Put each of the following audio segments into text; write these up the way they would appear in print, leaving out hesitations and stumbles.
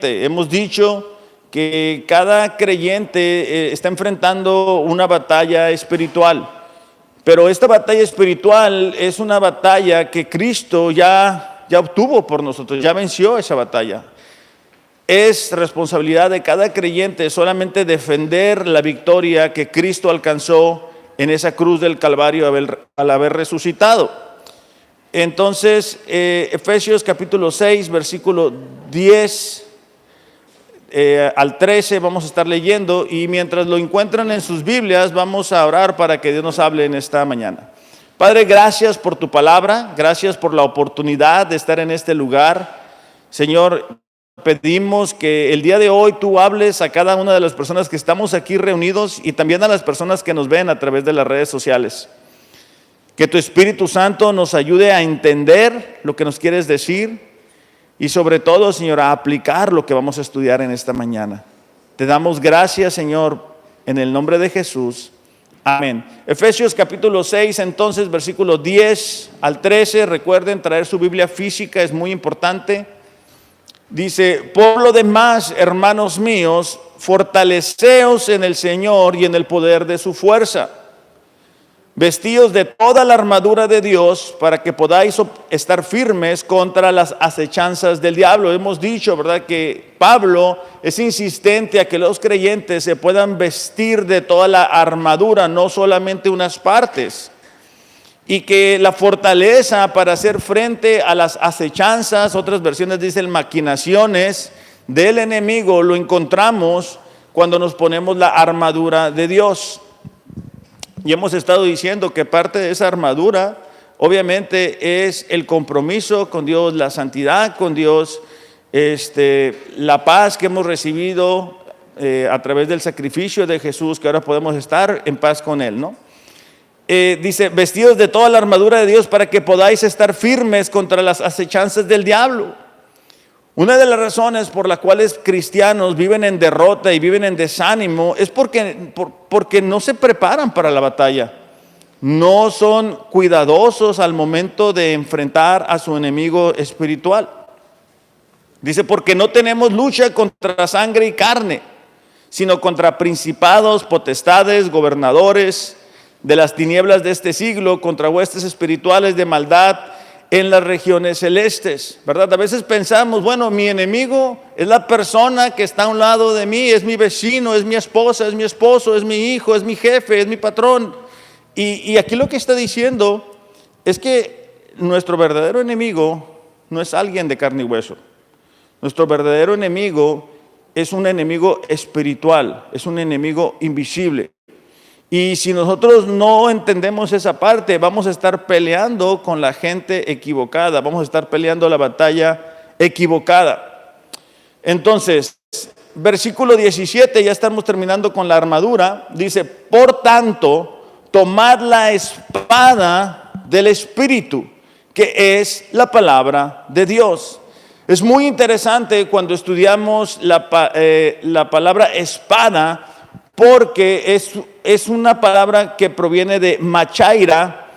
Hemos dicho que cada creyente está enfrentando una batalla espiritual, pero esta batalla espiritual es una batalla que Cristo ya obtuvo por nosotros, ya venció esa batalla. Es responsabilidad de cada creyente solamente defender la victoria que Cristo alcanzó en esa cruz del Calvario al haber resucitado. Entonces, Efesios capítulo 6, versículo 10 al 13 vamos a estar leyendo, y mientras lo encuentran en sus Biblias vamos a orar para que Dios nos hable en esta mañana. Padre, gracias por tu palabra, gracias por la oportunidad de estar en este lugar. Señor, pedimos que el día de hoy tú hables a cada una de las personas que estamos aquí reunidos y también a las personas que nos ven a través de las redes sociales. Que tu Espíritu Santo nos ayude a entender lo que nos quieres decir y sobre todo, Señor, a aplicar lo que vamos a estudiar en esta mañana. Te damos gracias, Señor, en el nombre de Jesús. Amén. Efesios capítulo 6, entonces, versículos 10 al 13. Recuerden traer su Biblia física, es muy importante. Dice: por lo demás, hermanos míos, fortaleceos en el Señor y en el poder de su fuerza. Vestíos de toda la armadura de Dios para que podáis estar firmes contra las acechanzas del diablo. Hemos dicho, ¿verdad?, que Pablo es insistente a que los creyentes se puedan vestir de toda la armadura, no solamente unas partes. Y que la fortaleza para hacer frente a las acechanzas, otras versiones dicen maquinaciones del enemigo, lo encontramos cuando nos ponemos la armadura de Dios. Y hemos estado diciendo que parte de esa armadura obviamente es el compromiso con Dios, la santidad con Dios, la paz que hemos recibido a través del sacrificio de Jesús, que ahora podemos estar en paz con Él, ¿no? Dice: vestidos de toda la armadura de Dios para que podáis estar firmes contra las acechanzas del diablo. Una de las razones por las cuales cristianos viven en derrota y viven en desánimo es porque no se preparan para la batalla. No son cuidadosos al momento de enfrentar a su enemigo espiritual. Dice: porque no tenemos lucha contra sangre y carne, sino contra principados, potestades, gobernadores de las tinieblas de este siglo, contra huestes espirituales de maldad en las regiones celestes, ¿verdad? A veces pensamos, bueno, mi enemigo es la persona que está a un lado de mí, es mi vecino, es mi esposa, es mi esposo, es mi hijo, es mi jefe, es mi patrón. Y aquí lo que está diciendo es que nuestro verdadero enemigo no es alguien de carne y hueso. Nuestro verdadero enemigo es un enemigo espiritual, es un enemigo invisible. Y si nosotros no entendemos esa parte, vamos a estar peleando con la gente equivocada, vamos a estar peleando la batalla equivocada. Entonces, versículo 17, ya estamos terminando con la armadura, dice: por tanto, tomad la espada del Espíritu, que es la palabra de Dios. Es muy interesante cuando estudiamos la palabra espada, porque es una palabra que proviene de machaira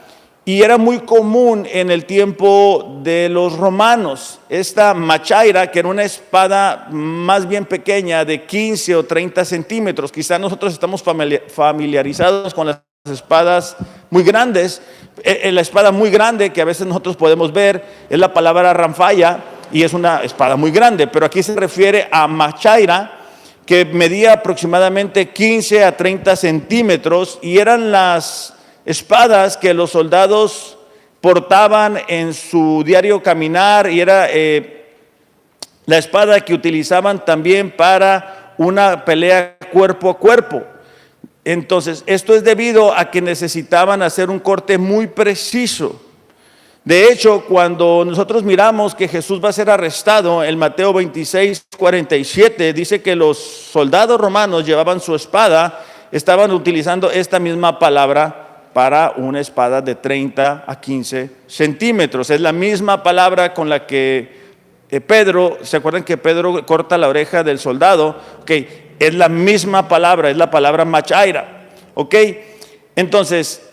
y era muy común en el tiempo de los romanos. Esta machaira, que era una espada más bien pequeña de 15 o 30 centímetros. Quizá nosotros estamos familiarizados con las espadas muy grandes. La espada muy grande que a veces nosotros podemos ver es la palabra ranfaya y es una espada muy grande, pero aquí se refiere a machaira, que medía aproximadamente 15 a 30 centímetros y eran las espadas que los soldados portaban en su diario caminar, y era la espada que utilizaban también para una pelea cuerpo a cuerpo. Entonces, esto es debido a que necesitaban hacer un corte muy preciso. De hecho, cuando nosotros miramos que Jesús va a ser arrestado, en Mateo 26, 47, dice que los soldados romanos llevaban su espada, estaban utilizando esta misma palabra para una espada de 30 a 15 centímetros. Es la misma palabra con la que Pedro, ¿se acuerdan que Pedro corta la oreja del soldado? Es la misma palabra, es la palabra machaira. Entonces,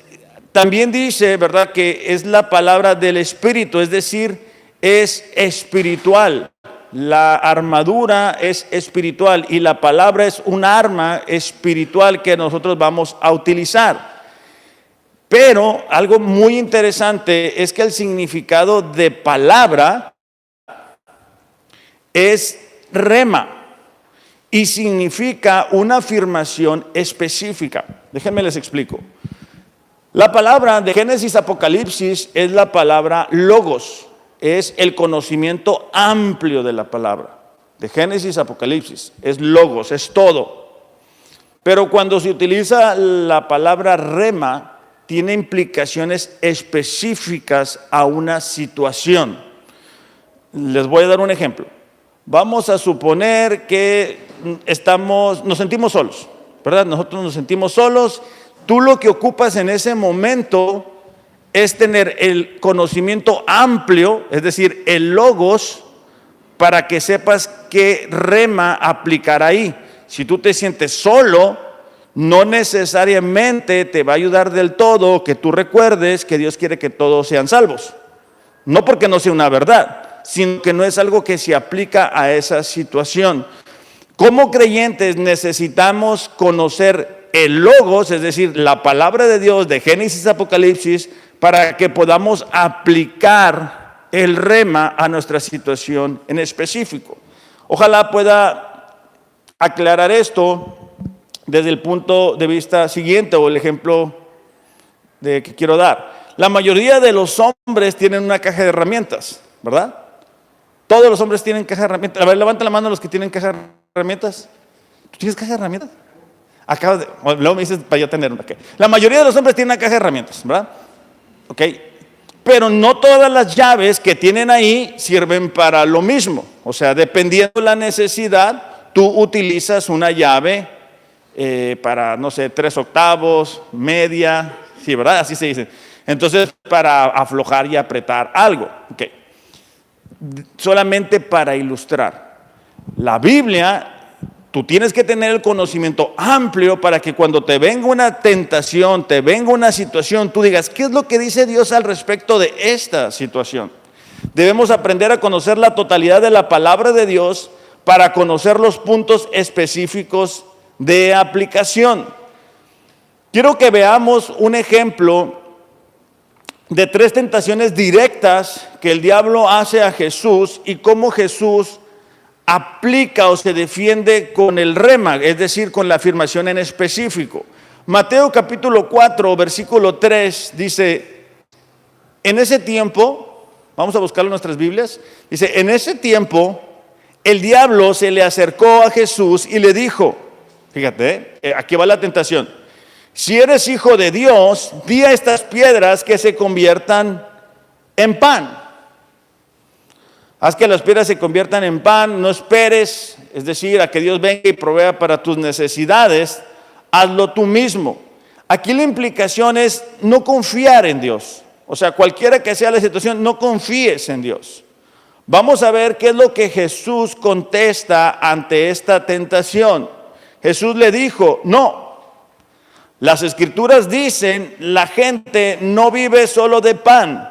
también dice, ¿verdad?, que es la palabra del Espíritu, es decir, es espiritual. la armadura es espiritual y la palabra es un arma espiritual que nosotros vamos a utilizar. Pero algo muy interesante es que el significado de palabra es rema y significa una afirmación específica. Déjenme les explico. La palabra de Génesis Apocalipsis es la palabra logos, es el conocimiento amplio de la palabra. De Génesis Apocalipsis es logos, es todo. Pero cuando se utiliza la palabra rema, tiene implicaciones específicas a una situación. Les voy a dar un ejemplo. Vamos a suponer que nos sentimos solos, ¿verdad? Nosotros nos sentimos solos. Tú lo que ocupas en ese momento es tener el conocimiento amplio, es decir, el logos, para que sepas qué rema aplicar ahí. Si tú te sientes solo, no necesariamente te va a ayudar del todo que tú recuerdes que Dios quiere que todos sean salvos. No porque no sea una verdad, sino que no es algo que se aplica a esa situación. Como creyentes necesitamos conocer el logos, es decir, la palabra de Dios de Génesis Apocalipsis, para que podamos aplicar el rema a nuestra situación en específico. Ojalá pueda aclarar esto desde el punto de vista siguiente o el ejemplo que quiero dar. La mayoría de los hombres tienen una caja de herramientas, ¿verdad? Todos los hombres tienen caja de herramientas. A ver, levanta la mano los que tienen caja de herramientas. ¿Tú tienes caja de herramientas? Luego me dices para yo tener una. La mayoría de los hombres tienen una caja de herramientas, ¿verdad? Ok. Pero no todas las llaves que tienen ahí sirven para lo mismo. O sea, dependiendo de la necesidad, tú utilizas una llave para, no sé, 3/8, media, sí, ¿verdad? Así se dice. Entonces, para aflojar y apretar algo. Ok. Solamente para ilustrar. La Biblia, tú tienes que tener el conocimiento amplio para que cuando te venga una tentación, te venga una situación, tú digas, ¿qué es lo que dice Dios al respecto de esta situación? Debemos aprender a conocer la totalidad de la palabra de Dios para conocer los puntos específicos de aplicación. Quiero que veamos un ejemplo de 3 tentaciones directas que el diablo hace a Jesús y cómo Jesús aplica o se defiende con el rema, es decir, con la afirmación en específico. Mateo capítulo 4, versículo 3 dice, en ese tiempo, vamos a buscarlo en nuestras Biblias, dice, en ese tiempo el diablo se le acercó a Jesús y le dijo, fíjate, aquí va la tentación, si eres hijo de Dios, di a estas piedras que se conviertan en pan. Haz que las piedras se conviertan en pan, no esperes, es decir, a que Dios venga y provea para tus necesidades, hazlo tú mismo. Aquí la implicación es no confiar en Dios. O sea, cualquiera que sea la situación, no confíes en Dios. Vamos a ver qué es lo que Jesús contesta ante esta tentación. Jesús le dijo, no. Las escrituras dicen, la gente no vive solo de pan,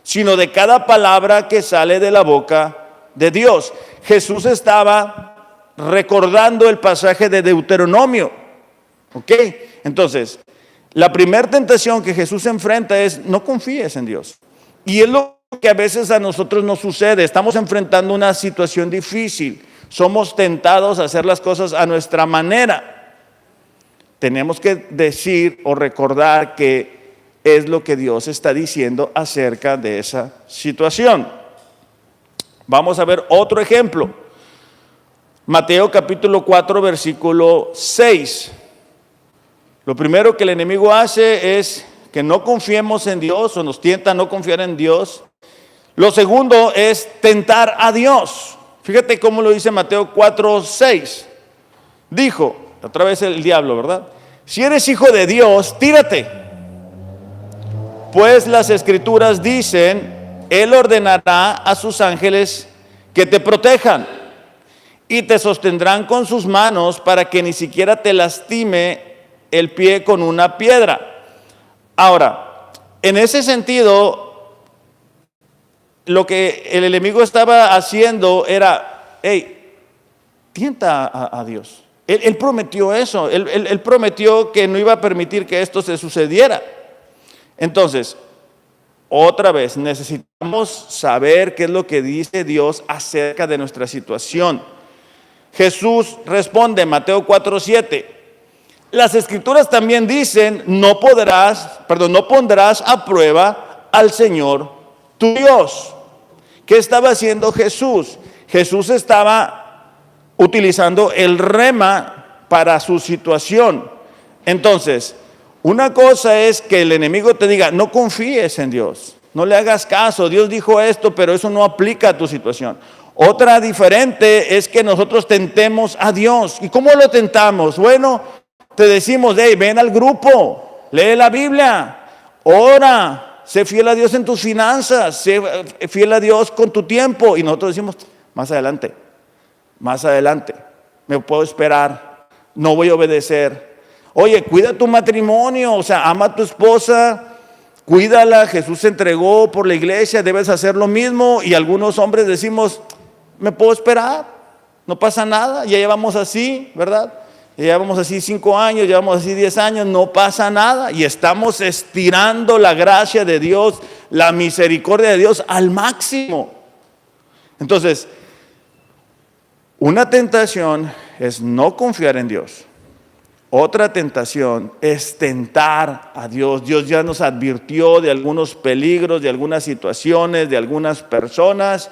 sino de cada palabra que sale de la boca de Dios. Jesús estaba recordando el pasaje de Deuteronomio. ¿Ok? Entonces, la primera tentación que Jesús enfrenta es, no confíes en Dios. Y es lo que a veces a nosotros nos sucede. Estamos enfrentando una situación difícil. Somos tentados a hacer las cosas a nuestra manera. Tenemos que decir o recordar que es lo que Dios está diciendo acerca de esa situación. Vamos a ver otro ejemplo. Mateo capítulo 4, versículo 6. Lo primero que el enemigo hace es que no confiemos en Dios o nos tienta a no confiar en Dios. Lo segundo es tentar a Dios. Fíjate cómo lo dice Mateo 4, 6. Dijo, otra vez el diablo, ¿verdad? Si eres hijo de Dios, tírate. Pues las escrituras dicen, Él ordenará a sus ángeles que te protejan y te sostendrán con sus manos para que ni siquiera te lastime el pie con una piedra. Ahora, en ese sentido, lo que el enemigo estaba haciendo era, hey, tienta a Dios. Él prometió eso, él prometió que no iba a permitir que esto se sucediera. Entonces, otra vez, necesitamos saber qué es lo que dice Dios acerca de nuestra situación. Jesús responde, Mateo 4:7. Las escrituras también dicen, no pondrás a prueba al Señor tu Dios. ¿Qué estaba haciendo Jesús? Jesús estaba utilizando el rema para su situación. Entonces, una cosa es que el enemigo te diga, no confíes en Dios, no le hagas caso, Dios dijo esto, pero eso no aplica a tu situación. Otra diferente es que nosotros tentemos a Dios. ¿Y cómo lo tentamos? Bueno, te decimos, hey, ven al grupo, lee la Biblia, ora, sé fiel a Dios en tus finanzas, sé fiel a Dios con tu tiempo. Y nosotros decimos, más adelante, me puedo esperar, no voy a obedecer. Oye, cuida tu matrimonio, o sea, ama a tu esposa, cuídala, Jesús se entregó por la iglesia, debes hacer lo mismo. Y algunos hombres decimos, me puedo esperar, no pasa nada, ya llevamos así, ¿verdad? Ya llevamos así 5 años, llevamos así 10 años, no pasa nada. Y estamos estirando la gracia de Dios, la misericordia de Dios al máximo. Entonces, una tentación es no confiar en Dios. Otra tentación es tentar a Dios. Dios ya nos advirtió de algunos peligros, de algunas situaciones, de algunas personas,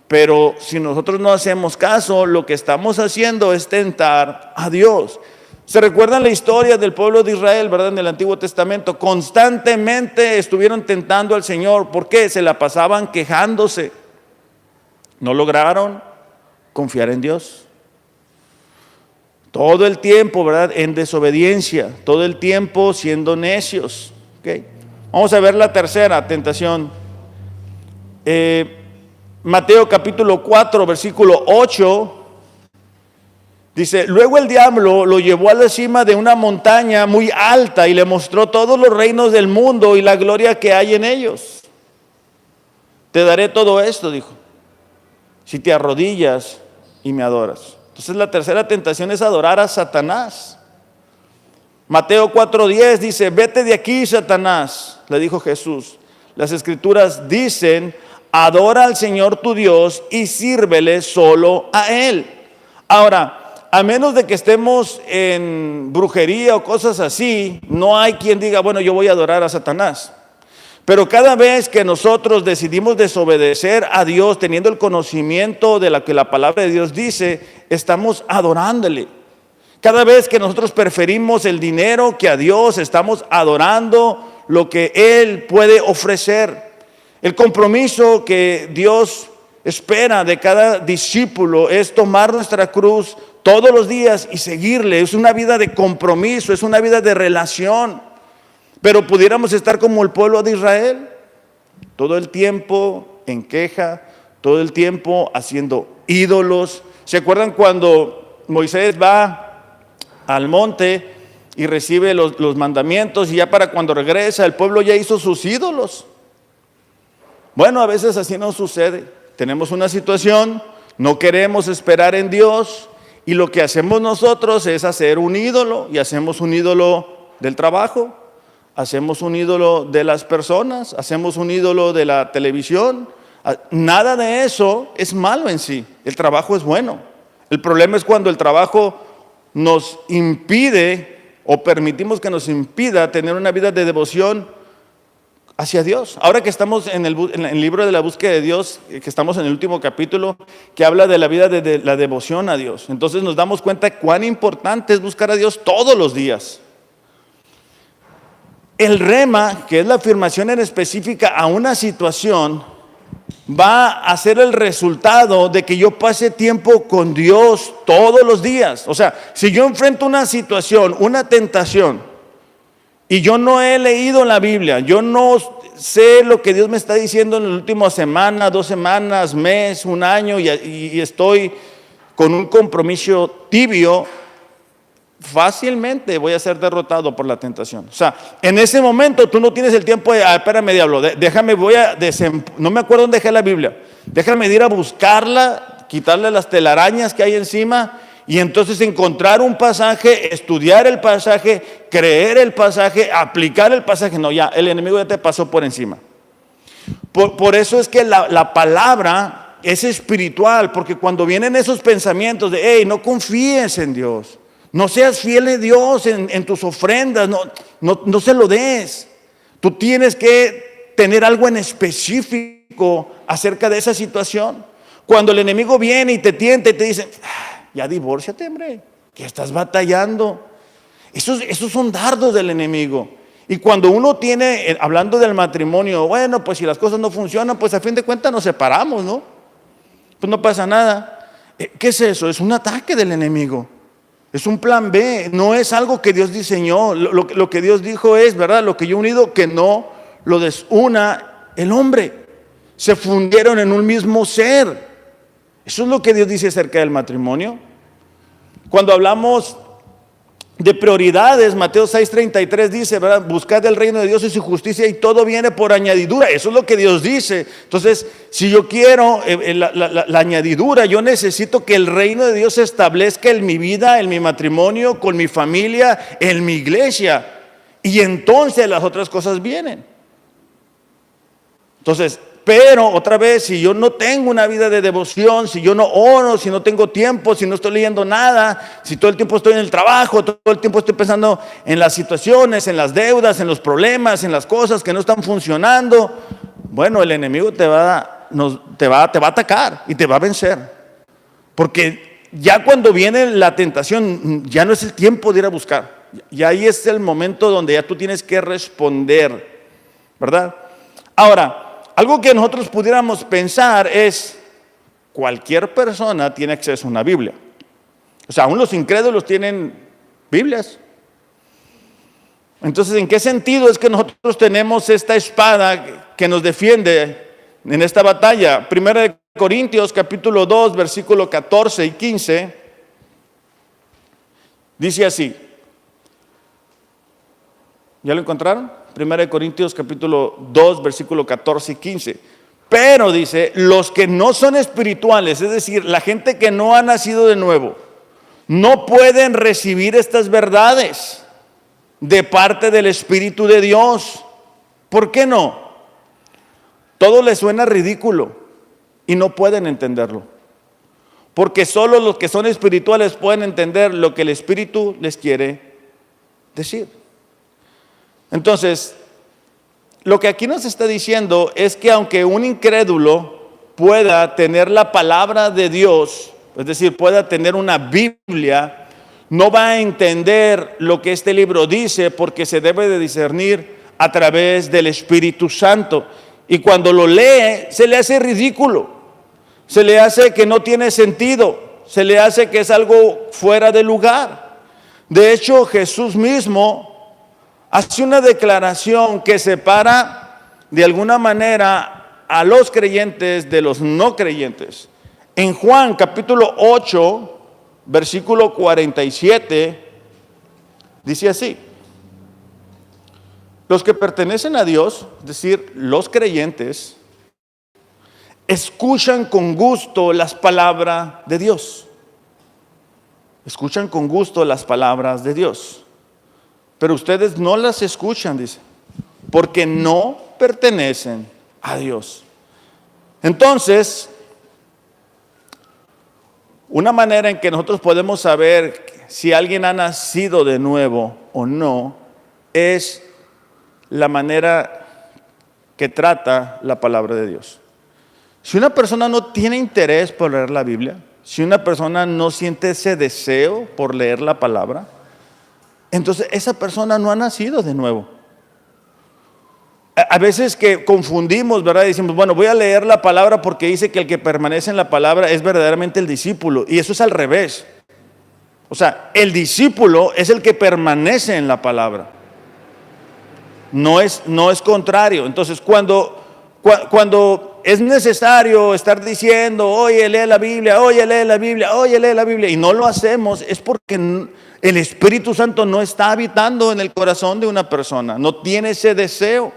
pero si nosotros no hacemos caso, lo que estamos haciendo es tentar a Dios. ¿Se recuerdan la historia del pueblo de Israel, verdad? En el Antiguo Testamento, constantemente estuvieron tentando al Señor. ¿Por qué? Se la pasaban quejándose. No lograron confiar en Dios. Todo el tiempo, ¿verdad? En desobediencia, todo el tiempo siendo necios. ¿Okay? Vamos a ver la tercera tentación. Mateo capítulo 4, versículo 8. Dice, luego el diablo lo llevó a la cima de una montaña muy alta y le mostró todos los reinos del mundo y la gloria que hay en ellos. Te daré todo esto, dijo, si te arrodillas y me adoras. Entonces la tercera tentación es adorar a Satanás. Mateo 4:10 dice, vete de aquí, Satanás, le dijo Jesús. Las escrituras dicen, adora al Señor tu Dios y sírvele solo a Él. Ahora, a menos de que estemos en brujería o cosas así, no hay quien diga, bueno, yo voy a adorar a Satanás. Pero cada vez que nosotros decidimos desobedecer a Dios, teniendo el conocimiento de lo que la palabra de Dios dice, estamos adorándole. Cada vez que nosotros preferimos el dinero que a Dios, estamos adorando lo que Él puede ofrecer. El compromiso que Dios espera de cada discípulo es tomar nuestra cruz todos los días y seguirle. Es una vida de compromiso, es una vida de relación. Pero pudiéramos estar como el pueblo de Israel, todo el tiempo en queja, todo el tiempo haciendo ídolos. ¿Se acuerdan cuando Moisés va al monte y recibe los mandamientos y ya para cuando regresa el pueblo ya hizo sus ídolos? Bueno, a veces así nos sucede. Tenemos una situación, no queremos esperar en Dios y lo que hacemos nosotros es hacer un ídolo y hacemos un ídolo del trabajo. Hacemos un ídolo de las personas, hacemos un ídolo de la televisión. Nada de eso es malo en sí. El trabajo es bueno. El problema es cuando el trabajo nos impide o permitimos que nos impida tener una vida de devoción hacia Dios. Ahora que estamos en el libro de la búsqueda de Dios, que estamos en el último capítulo, que habla de la vida de la devoción a Dios. Entonces nos damos cuenta cuán importante es buscar a Dios todos los días. El rema, que es la afirmación en específica a una situación, va a ser el resultado de que yo pase tiempo con Dios todos los días. O sea, si yo enfrento una situación, una tentación, y yo no he leído la Biblia, yo no sé lo que Dios me está diciendo en la última semana, 2 semanas, mes, un año, y estoy con un compromiso tibio, fácilmente voy a ser derrotado por la tentación. O sea, en ese momento tú no tienes el tiempo de, espérame, diablo, déjame, no me acuerdo dónde dejé la Biblia, déjame ir a buscarla, quitarle las telarañas que hay encima y entonces encontrar un pasaje, estudiar el pasaje, creer el pasaje, aplicar el pasaje. No, ya, el enemigo ya te pasó por encima. Por eso es que la palabra es espiritual, porque cuando vienen esos pensamientos de, hey, no confíes en Dios, no seas fiel a Dios en tus ofrendas, no se lo des. Tú tienes que tener algo en específico acerca de esa situación. Cuando el enemigo viene y te tienta y te dice, ya divórciate, hombre, que estás batallando. Esos son dardos del enemigo. Y cuando uno tiene, hablando del matrimonio, bueno, pues si las cosas no funcionan, pues a fin de cuentas nos separamos, ¿no? Pues no pasa nada. ¿Qué es eso? Es un ataque del enemigo. Es un plan B, no es algo que Dios diseñó. Lo que Dios dijo es, ¿verdad? Lo que yo he unido, que no lo desuna el hombre. Se fundieron en un mismo ser. Eso es lo que Dios dice acerca del matrimonio. Cuando hablamos de prioridades, Mateo 6:33 dice, ¿verdad? Buscad el reino de Dios y su justicia y todo viene por añadidura. Eso es lo que Dios dice. Entonces, si yo quiero la añadidura, yo necesito que el reino de Dios se establezca en mi vida, en mi matrimonio, con mi familia, en mi iglesia. Y entonces las otras cosas vienen. Entonces, pero otra vez, si yo no tengo una vida de devoción, si yo no oro, si no tengo tiempo, si no estoy leyendo nada, si todo el tiempo estoy en el trabajo, todo el tiempo estoy pensando en las situaciones, en las deudas, en los problemas, en las cosas que no están funcionando, bueno, el enemigo te va a atacar y te va a vencer. Porque ya cuando viene la tentación, ya no es el tiempo de ir a buscar. Ya ahí es el momento donde ya tú tienes que responder, ¿verdad? Ahora, algo que nosotros pudiéramos pensar es, cualquier persona tiene acceso a una Biblia. O sea, aún los incrédulos tienen Biblias. Entonces, ¿en qué sentido es que nosotros tenemos esta espada que nos defiende en esta batalla? 1 Corintios capítulo 2, versículo 14 y 15, dice así. ¿Ya lo encontraron? 1 Corintios capítulo 2, versículo 14 y 15. Pero dice, los que no son espirituales, es decir, la gente que no ha nacido de nuevo, no pueden recibir estas verdades de parte del Espíritu de Dios. ¿Por qué no? Todo les suena ridículo y no pueden entenderlo. Porque solo los que son espirituales pueden entender lo que el Espíritu les quiere decir. Entonces, lo que aquí nos está diciendo es que aunque un incrédulo pueda tener la palabra de Dios, es decir, pueda tener una Biblia, no va a entender lo que este libro dice porque se debe de discernir a través del Espíritu Santo. Y cuando lo lee, se le hace ridículo, se le hace que no tiene sentido, se le hace que es algo fuera de lugar. De hecho, Jesús mismo hace una declaración que separa de alguna manera a los creyentes de los no creyentes. En Juan capítulo 8, versículo 47, dice así: los que pertenecen a Dios, es decir, los creyentes, escuchan con gusto las palabras de Dios. Escuchan con gusto las palabras de Dios. Pero ustedes no las escuchan, dice, porque no pertenecen a Dios. Entonces, una manera en que nosotros podemos saber si alguien ha nacido de nuevo o no es la manera que trata la palabra de Dios. Si una persona no tiene interés por leer la Biblia, si una persona no siente ese deseo por leer la palabra, entonces esa persona no ha nacido de nuevo. A veces que confundimos, ¿verdad? Decimos, bueno, voy a leer la palabra porque dice que el que permanece en la palabra es verdaderamente el discípulo. Y eso es al revés. O sea, el discípulo es el que permanece en la palabra. No es contrario. Entonces, cuando es necesario estar diciendo, oye, lee la Biblia, oye, lee la Biblia, oye, lee la Biblia, y no lo hacemos, es porque el Espíritu Santo no está habitando en el corazón de una persona, no tiene ese deseo.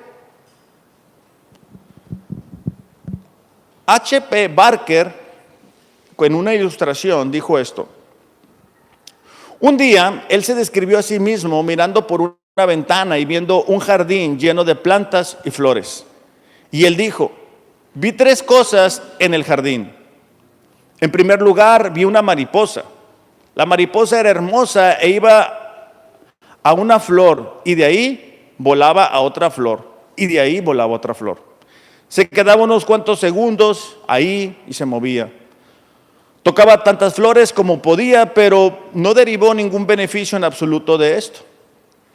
H.P. Barker, en una ilustración, dijo esto. Un día, él se describió a sí mismo mirando por una ventana y viendo un jardín lleno de plantas y flores. Y él dijo, vi 3 cosas en el jardín. En primer lugar, vi una mariposa. La mariposa era hermosa e iba a una flor y de ahí volaba a otra flor y de ahí volaba otra flor. Se quedaba unos cuantos segundos ahí y se movía. Tocaba tantas flores como podía, pero no derivó ningún beneficio en absoluto de esto.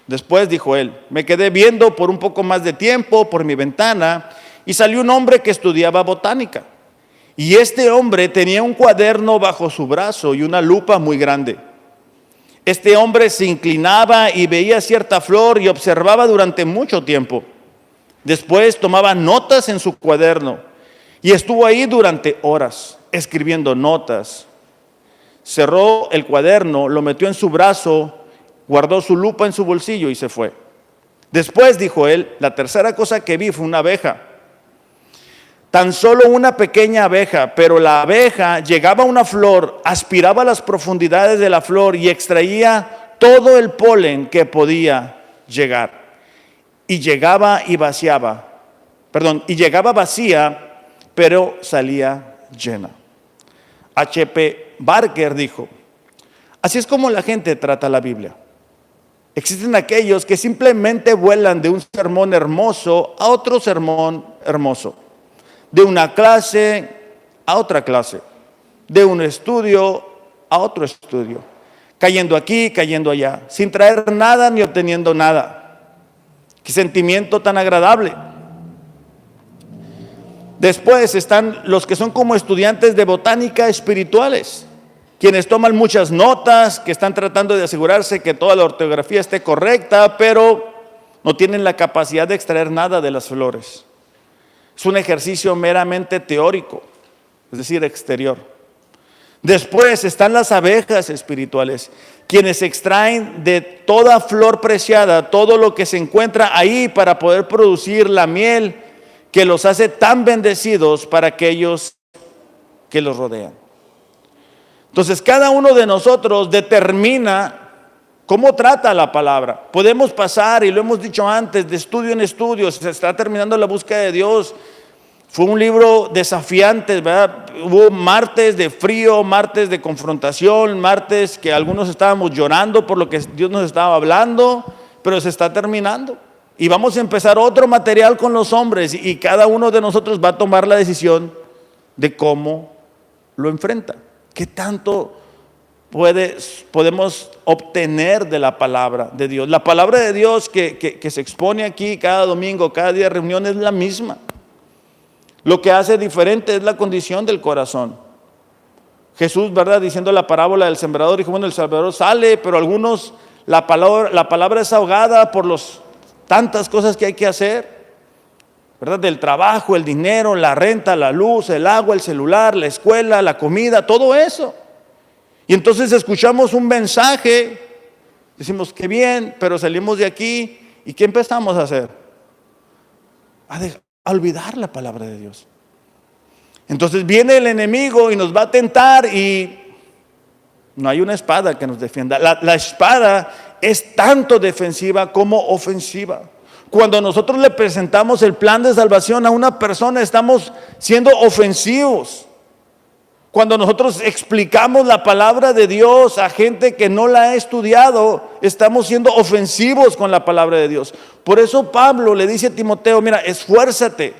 Después, dijo él, me quedé viendo por un poco más de tiempo por mi ventana y salió un hombre que estudiaba botánica. Y este hombre tenía un cuaderno bajo su brazo y una lupa muy grande. Este hombre se inclinaba y veía cierta flor y observaba durante mucho tiempo. Después tomaba notas en su cuaderno y estuvo ahí durante horas escribiendo notas. Cerró el cuaderno, lo metió en su brazo, guardó su lupa en su bolsillo y se fue. Después, dijo él, la tercera cosa que vi fue una abeja. Tan solo una pequeña abeja, pero la abeja llegaba a una flor, aspiraba las profundidades de la flor y extraía todo el polen que podía llegar. Y llegaba vacía, pero salía llena. H.P. Barker dijo, así es como la gente trata la Biblia. Existen aquellos que simplemente vuelan de un sermón hermoso a otro sermón hermoso, de una clase a otra clase, de un estudio a otro estudio, cayendo aquí, cayendo allá, sin traer nada ni obteniendo nada. Qué sentimiento tan agradable. Después están los que son como estudiantes de botánica espirituales, quienes toman muchas notas, que están tratando de asegurarse que toda la ortografía esté correcta, pero no tienen la capacidad de extraer nada de las flores. Es un ejercicio meramente teórico, es decir, exterior. Después están las abejas espirituales, quienes extraen de toda flor preciada todo lo que se encuentra ahí para poder producir la miel que los hace tan bendecidos para aquellos que los rodean. Entonces, cada uno de nosotros determina cómo trata la palabra. Podemos pasar, y lo hemos dicho antes, de estudio en estudio, se está terminando la búsqueda de Dios. Fue un libro desafiante, ¿verdad? Hubo martes de frío, martes de confrontación, martes que algunos estábamos llorando por lo que Dios nos estaba hablando, pero se está terminando. Y vamos a empezar otro material con los hombres y cada uno de nosotros va a tomar la decisión de cómo lo enfrenta. ¿Qué tanto podemos obtener de la palabra de Dios? La palabra de Dios que se expone aquí cada domingo, cada día de reunión es la misma. Lo que hace diferente es la condición del corazón. Jesús, ¿verdad? Diciendo la parábola del sembrador, dijo, bueno, el sembrador sale, pero algunos, la palabra es ahogada por tantas cosas que hay que hacer, ¿verdad? Del trabajo, el dinero, la renta, la luz, el agua, el celular, la escuela, la comida, todo eso. Y entonces escuchamos un mensaje, decimos, qué bien, pero salimos de aquí, ¿y qué empezamos a hacer? A olvidar la palabra de Dios. Entonces viene el enemigo y nos va a tentar y no hay una espada que nos defienda. La espada es tanto defensiva como ofensiva. Cuando nosotros le presentamos el plan de salvación a una persona, estamos siendo ofensivos. Cuando nosotros explicamos la palabra de Dios a gente que no la ha estudiado, estamos siendo ofensivos con la palabra de Dios. Por eso Pablo le dice a Timoteo, mira, esfuérzate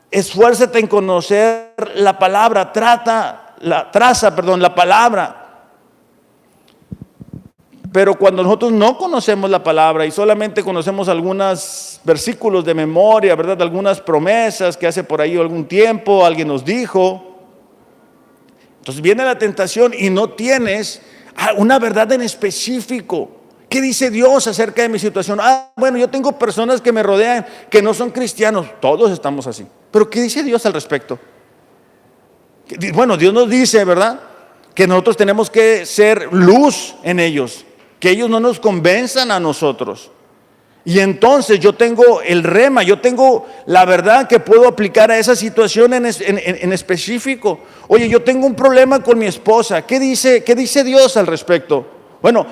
en conocer la palabra, traza la palabra. Pero cuando nosotros no conocemos la palabra y solamente conocemos algunos versículos de memoria, ¿verdad? Algunas promesas que hace por ahí algún tiempo alguien nos dijo, entonces viene la tentación y no tienes una verdad en específico ¿Qué dice Dios acerca de mi situación? Bueno, yo tengo personas que me rodean que no son cristianos. Todos estamos así. Pero ¿qué dice Dios al respecto? Bueno, Dios nos dice, ¿verdad?, que nosotros tenemos que ser luz en ellos, que ellos no nos convenzan a nosotros. Y entonces yo tengo el rema, yo tengo la verdad que puedo aplicar a esa situación en específico. Oye, yo tengo un problema con mi esposa. ¿Qué dice Dios al respecto? Bueno,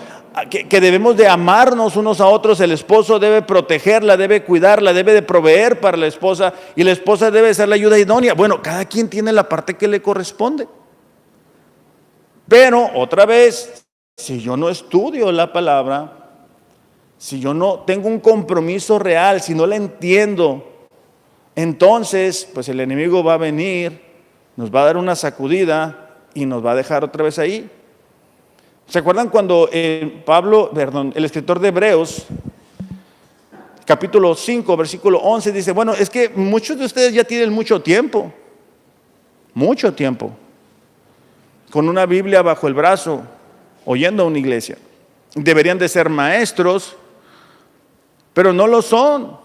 que debemos de amarnos unos a otros. El esposo debe protegerla, debe cuidarla, debe de proveer para la esposa, y la esposa debe ser la ayuda idónea. Bueno, cada quien tiene la parte que le corresponde. Pero otra vez, si yo no estudio la palabra, si yo no tengo un compromiso real, si no la entiendo, entonces pues el enemigo va a venir, nos va a dar una sacudida y nos va a dejar otra vez ahí. ¿Se acuerdan cuando el escritor de Hebreos, capítulo 5, versículo 11, dice, bueno, es que muchos de ustedes ya tienen mucho tiempo, con una Biblia bajo el brazo, oyendo a una iglesia. Deberían de ser maestros, pero no lo son.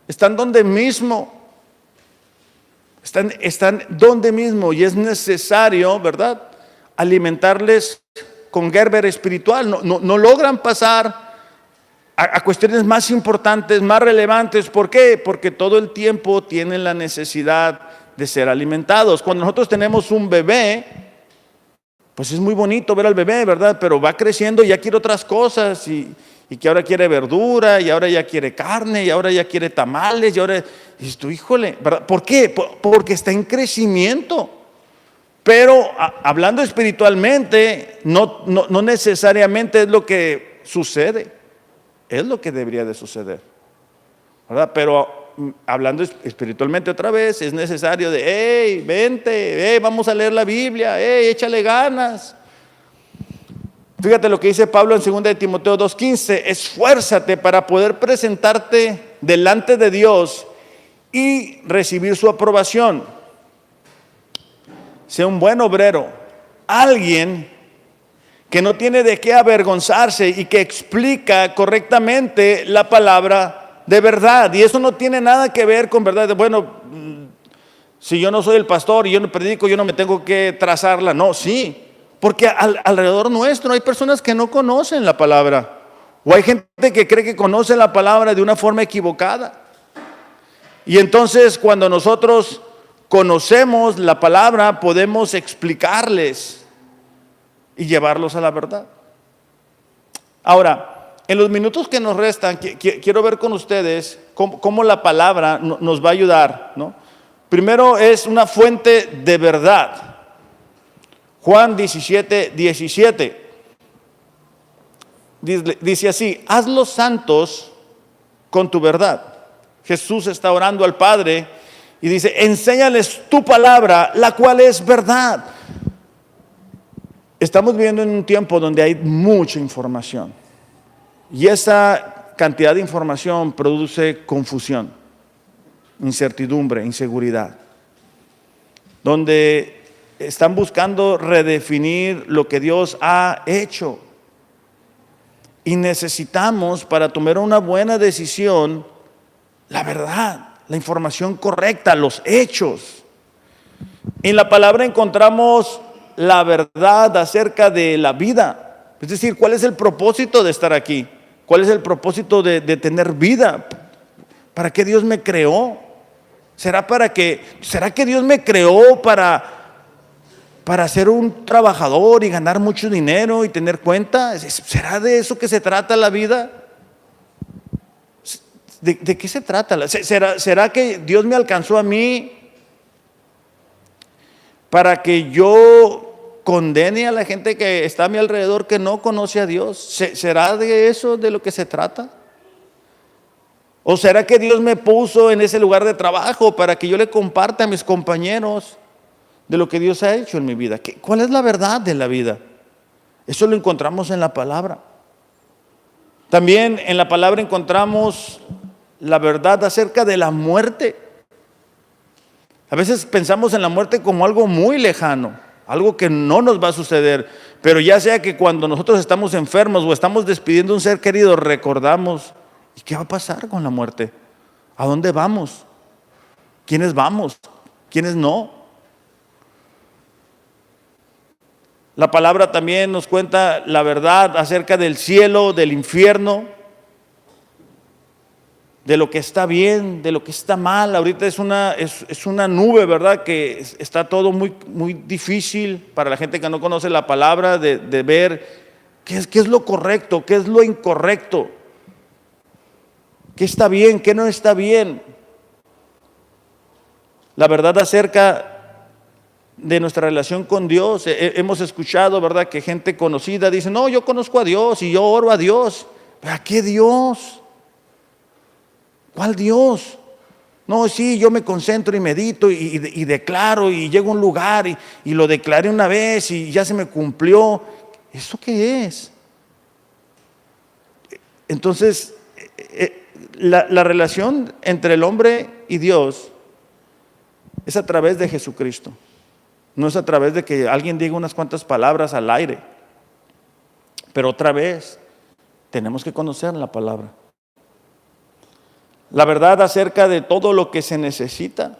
Están donde mismo. Están donde mismo, y es necesario, ¿verdad?, alimentarles con Gerber espiritual. No logran pasar a cuestiones más importantes, más relevantes. ¿Por qué? Porque todo el tiempo tienen la necesidad de ser alimentados. Cuando nosotros tenemos un bebé, pues es muy bonito ver al bebé, ¿verdad? Pero va creciendo y ya quiere otras cosas, y que ahora quiere verdura, y ahora ya quiere carne, y ahora ya quiere tamales, y ahora dices tú, híjole, ¿verdad? ¿Por qué? Porque está en crecimiento. Pero hablando espiritualmente, no necesariamente es lo que sucede, es lo que debería de suceder, ¿verdad? Pero hablando espiritualmente otra vez, es necesario de, hey, vente, vamos a leer la Biblia, échale ganas. Fíjate lo que dice Pablo en 2 de Timoteo 2:15, esfuérzate para poder presentarte delante de Dios y recibir su aprobación. Sea un buen obrero, alguien que no tiene de qué avergonzarse y que explica correctamente la palabra de verdad. Y eso no tiene nada que ver con verdad. Bueno, si yo no soy el pastor y yo no predico, yo no me tengo que trazarla. No, sí, porque alrededor nuestro hay personas que no conocen la palabra, o hay gente que cree que conoce la palabra de una forma equivocada. Y entonces cuando nosotros conocemos la palabra, podemos explicarles y llevarlos a la verdad. Ahora, en los minutos que nos restan, quiero ver con ustedes cómo la palabra nos va a ayudar, ¿no? Primero, es una fuente de verdad. Juan 17:17 dice así, hazlos santos con tu verdad. Jesús está orando al Padre y dice, enséñales tu palabra, la cual es verdad. Estamos viviendo en un tiempo donde hay mucha información, y esa cantidad de información produce confusión, incertidumbre, inseguridad, donde están buscando redefinir lo que Dios ha hecho. Y necesitamos, para tomar una buena decisión, la verdad, la información correcta, los hechos. En la palabra encontramos la verdad acerca de la vida. Es decir, ¿cuál es el propósito de estar aquí? ¿Cuál es el propósito de tener vida? ¿Para qué Dios me creó? ¿Será que Dios me creó para ser un trabajador y ganar mucho dinero y tener cuenta? ¿Será de eso que se trata la vida? ¿De qué se trata? ¿Será que Dios me alcanzó a mí para que yo condene a la gente que está a mi alrededor que no conoce a Dios? ¿Será de eso de lo que se trata? ¿O será que Dios me puso en ese lugar de trabajo para que yo le comparta a mis compañeros de lo que Dios ha hecho en mi vida? ¿Cuál es la verdad de la vida? Eso lo encontramos en la palabra. También en la palabra encontramos la verdad acerca de la muerte. A veces pensamos en la muerte como algo muy lejano. algo que no nos va a suceder. Pero ya sea que cuando nosotros estamos enfermos o estamos despidiendo a un ser querido, recordamos, ¿y qué va a pasar con la muerte? ¿A dónde vamos? ¿Quiénes vamos? ¿Quiénes no? La palabra también nos cuenta la verdad acerca del cielo, del infierno, de lo que está bien, de lo que está mal. Ahorita es una nube, ¿verdad? Que está todo muy, muy difícil para la gente que no conoce la palabra de ver qué es lo correcto, qué es lo incorrecto, qué está bien, qué no está bien. La verdad acerca de nuestra relación con Dios. Hemos escuchado, ¿verdad?, que gente conocida dice, no, yo conozco a Dios y yo oro a Dios. ¿Pero a qué Dios? ¿Cuál Dios? No, sí, yo me concentro y medito y declaro y llego a un lugar y lo declaré una vez y ya se me cumplió. ¿Eso qué es? Entonces, la relación entre el hombre y Dios es a través de Jesucristo. No es a través de que alguien diga unas cuantas palabras al aire. Pero otra vez, tenemos que conocer la palabra. La verdad acerca de todo lo que se necesita,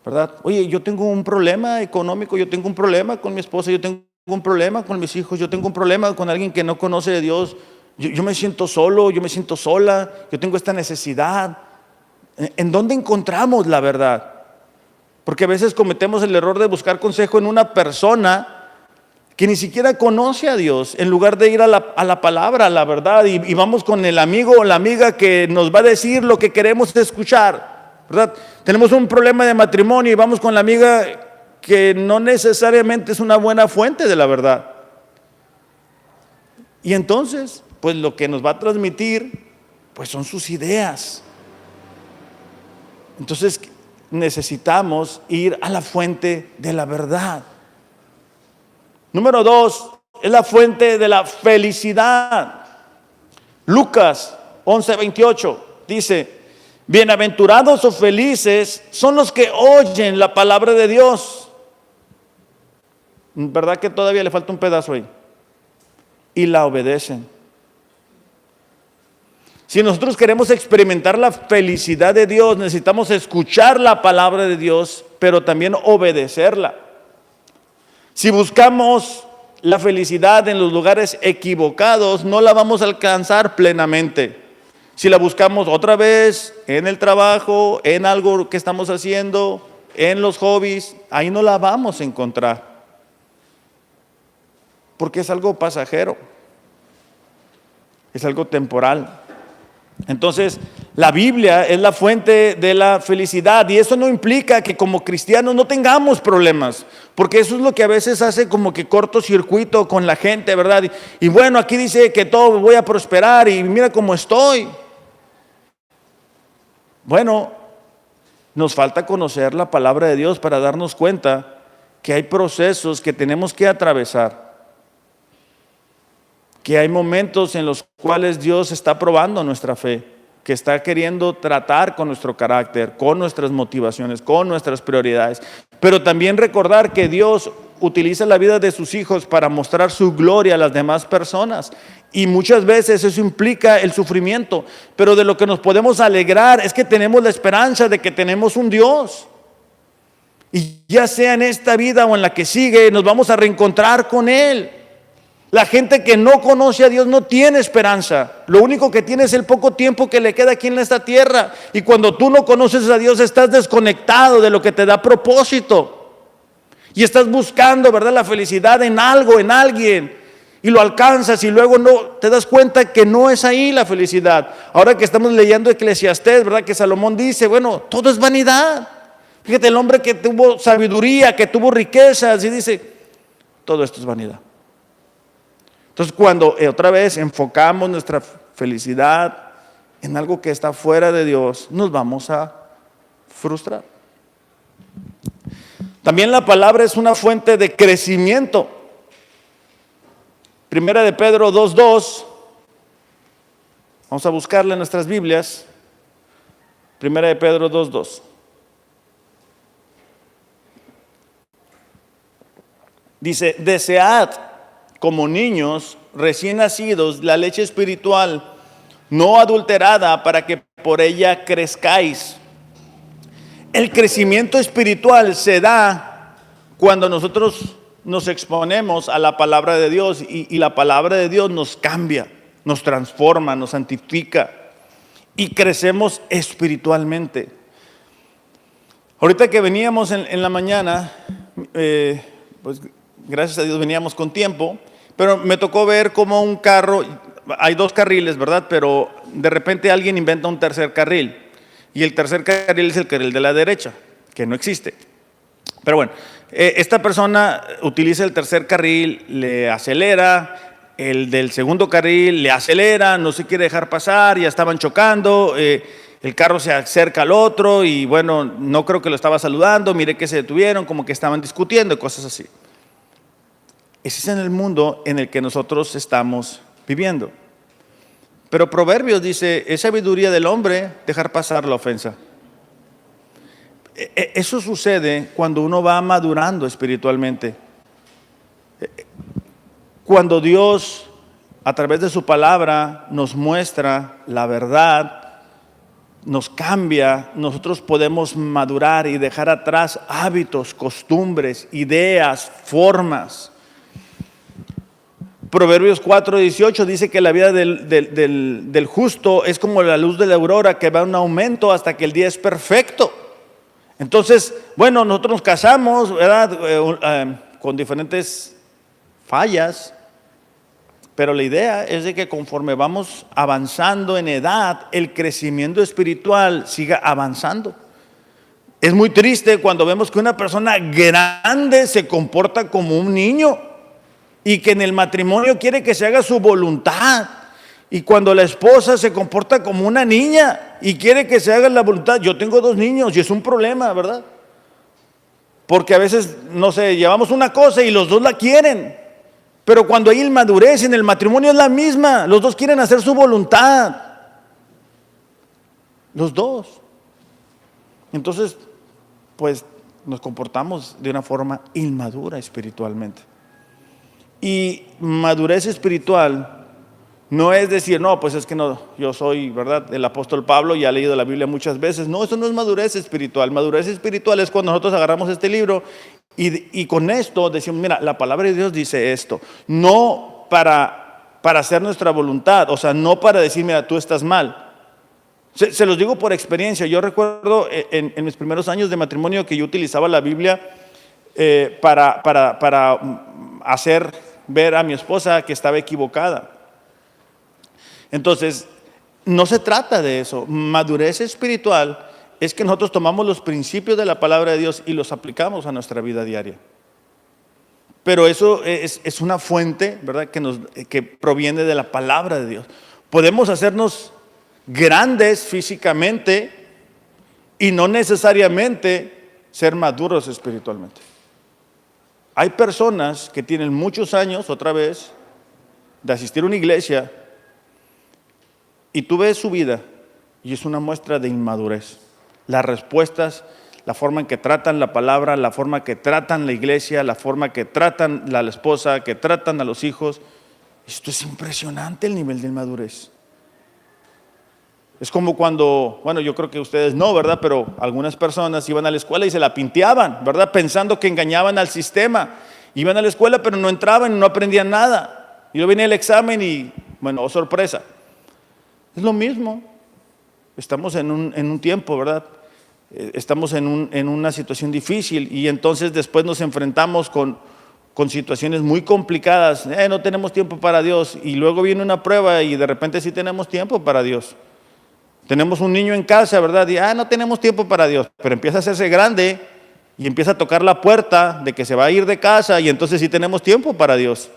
¿verdad? Oye, yo tengo un problema económico, yo tengo un problema con mi esposa, yo tengo un problema con mis hijos, yo tengo un problema con alguien que no conoce de Dios, yo me siento solo, yo me siento sola, yo tengo esta necesidad. ¿En dónde encontramos la verdad? Porque a veces cometemos el error de buscar consejo en una persona que ni siquiera conoce a Dios, en lugar de ir a la palabra, a la verdad, y vamos con el amigo o la amiga que nos va a decir lo que queremos escuchar, ¿verdad? Tenemos un problema de matrimonio y vamos con la amiga que no necesariamente es una buena fuente de la verdad. Y entonces, pues lo que nos va a transmitir, pues son sus ideas. Entonces, necesitamos ir a la fuente de la verdad. Número 2, es la fuente de la felicidad. Lucas 11:28 dice, bienaventurados o felices son los que oyen la palabra de Dios. ¿Verdad que todavía le falta un pedazo ahí? Y la obedecen. Si nosotros queremos experimentar la felicidad de Dios, necesitamos escuchar la palabra de Dios, pero también obedecerla. Si buscamos la felicidad en los lugares equivocados, no la vamos a alcanzar plenamente. Si la buscamos otra vez en el trabajo, en algo que estamos haciendo, en los hobbies, ahí no la vamos a encontrar. Porque es algo pasajero, es algo temporal. Entonces, la Biblia es la fuente de la felicidad y eso no implica que como cristianos no tengamos problemas, porque eso es lo que a veces hace como que cortocircuito con la gente, ¿verdad? Y bueno, aquí dice que todo voy a prosperar y mira cómo estoy. Bueno, nos falta conocer la palabra de Dios para darnos cuenta que hay procesos que tenemos que atravesar, que hay momentos en los cuales Dios está probando nuestra fe, que está queriendo tratar con nuestro carácter, con nuestras motivaciones, con nuestras prioridades. Pero también recordar que Dios utiliza la vida de sus hijos para mostrar su gloria a las demás personas. Y muchas veces eso implica el sufrimiento. Pero de lo que nos podemos alegrar es que tenemos la esperanza de que tenemos un Dios. Y ya sea en esta vida o en la que sigue, nos vamos a reencontrar con Él. La gente que no conoce a Dios no tiene esperanza. Lo único que tiene es el poco tiempo que le queda aquí en esta tierra. Y cuando tú no conoces a Dios, estás desconectado de lo que te da propósito. Y estás buscando, ¿verdad?, la felicidad en algo, en alguien. Y lo alcanzas y luego no te das cuenta que no es ahí la felicidad. Ahora que estamos leyendo Eclesiastés, ¿verdad?, que Salomón dice, bueno, todo es vanidad. Fíjate, el hombre que tuvo sabiduría, que tuvo riquezas, y dice, todo esto es vanidad. Entonces, cuando otra vez enfocamos nuestra felicidad en algo que está fuera de Dios, nos vamos a frustrar. También la palabra es una fuente de crecimiento. Primera de Pedro 2:2. Vamos a buscarla en nuestras Biblias. Primera de Pedro 2:2. Dice, desead como niños recién nacidos la leche espiritual no adulterada para que por ella crezcáis. El crecimiento espiritual se da cuando nosotros nos exponemos a la palabra de Dios y la palabra de Dios nos cambia, nos transforma, nos santifica y crecemos espiritualmente. Ahorita que veníamos en la mañana, pues gracias a Dios veníamos con tiempo, pero me tocó ver cómo un carro, hay dos carriles, ¿verdad? Pero de repente alguien inventa un tercer carril y el tercer carril es el carril de la derecha, que no existe. Pero bueno, esta persona utiliza el tercer carril, le acelera, el del segundo carril le acelera, no se quiere dejar pasar, ya estaban chocando, el carro se acerca al otro y bueno, no creo que lo estaba saludando, mire que se detuvieron, como que estaban discutiendo, cosas así. Ese es en el mundo en el que nosotros estamos viviendo. Pero Proverbios dice, es sabiduría del hombre dejar pasar la ofensa. Eso sucede cuando uno va madurando espiritualmente. Cuando Dios, a través de su palabra, nos muestra la verdad, nos cambia, nosotros podemos madurar y dejar atrás hábitos, costumbres, ideas, formas. Proverbios 4:18 dice que la vida del justo es como la luz de la aurora que va en aumento hasta que el día es perfecto. Entonces, bueno, nosotros nos casamos, ¿verdad? Con diferentes fallas, pero la idea es de que conforme vamos avanzando en edad, el crecimiento espiritual siga avanzando. Es muy triste cuando vemos que una persona grande se comporta como un niño y que en el matrimonio quiere que se haga su voluntad. Y cuando la esposa se comporta como una niña y quiere que se haga la voluntad. Yo tengo 2 niños y es un problema, ¿verdad? Porque a veces, no sé, llevamos una cosa y los 2 la quieren. Pero cuando hay inmadurez en el matrimonio es la misma. Los 2 quieren hacer su voluntad. Los 2. Entonces, pues nos comportamos de una forma inmadura espiritualmente. Y madurez espiritual no es decir, no, pues es que no, yo soy, ¿verdad? El apóstol Pablo ya ha leído la Biblia muchas veces. No, eso no es madurez espiritual. Madurez espiritual es cuando nosotros agarramos este libro y con esto decimos, mira, la palabra de Dios dice esto. No para hacer nuestra voluntad, o sea, no para decir, mira, tú estás mal. Se los digo por experiencia. Yo recuerdo en mis primeros años de matrimonio que yo utilizaba la Biblia para hacer ver a mi esposa que estaba equivocada. Entonces, no se trata de eso. Madurez espiritual es que nosotros tomamos los principios de la palabra de Dios y los aplicamos a nuestra vida diaria. Pero eso es una fuente, ¿verdad? Que proviene de la palabra de Dios. Podemos hacernos grandes físicamente y no necesariamente ser maduros espiritualmente. Hay personas que tienen muchos años, otra vez, de asistir a una iglesia y tú ves su vida y es una muestra de inmadurez. Las respuestas, la forma en que tratan la palabra, la forma en que tratan la iglesia, la forma en que tratan a la esposa, que tratan a los hijos. Esto es impresionante, el nivel de inmadurez. Es como cuando, bueno, yo creo que ustedes no, ¿verdad? Pero algunas personas iban a la escuela y se la pinteaban, ¿verdad? Pensando que engañaban al sistema. Iban a la escuela pero no entraban y no aprendían nada. Y luego venía el examen y, bueno, oh sorpresa. Es lo mismo. Estamos en un tiempo, ¿verdad? Estamos en una situación difícil y entonces después nos enfrentamos con situaciones muy complicadas. No tenemos tiempo para Dios y luego viene una prueba y de repente sí tenemos tiempo para Dios. Tenemos un niño en casa, ¿verdad? Y no tenemos tiempo para Dios, pero empieza a hacerse grande y empieza a tocar la puerta de que se va a ir de casa y entonces sí tenemos tiempo para Dios.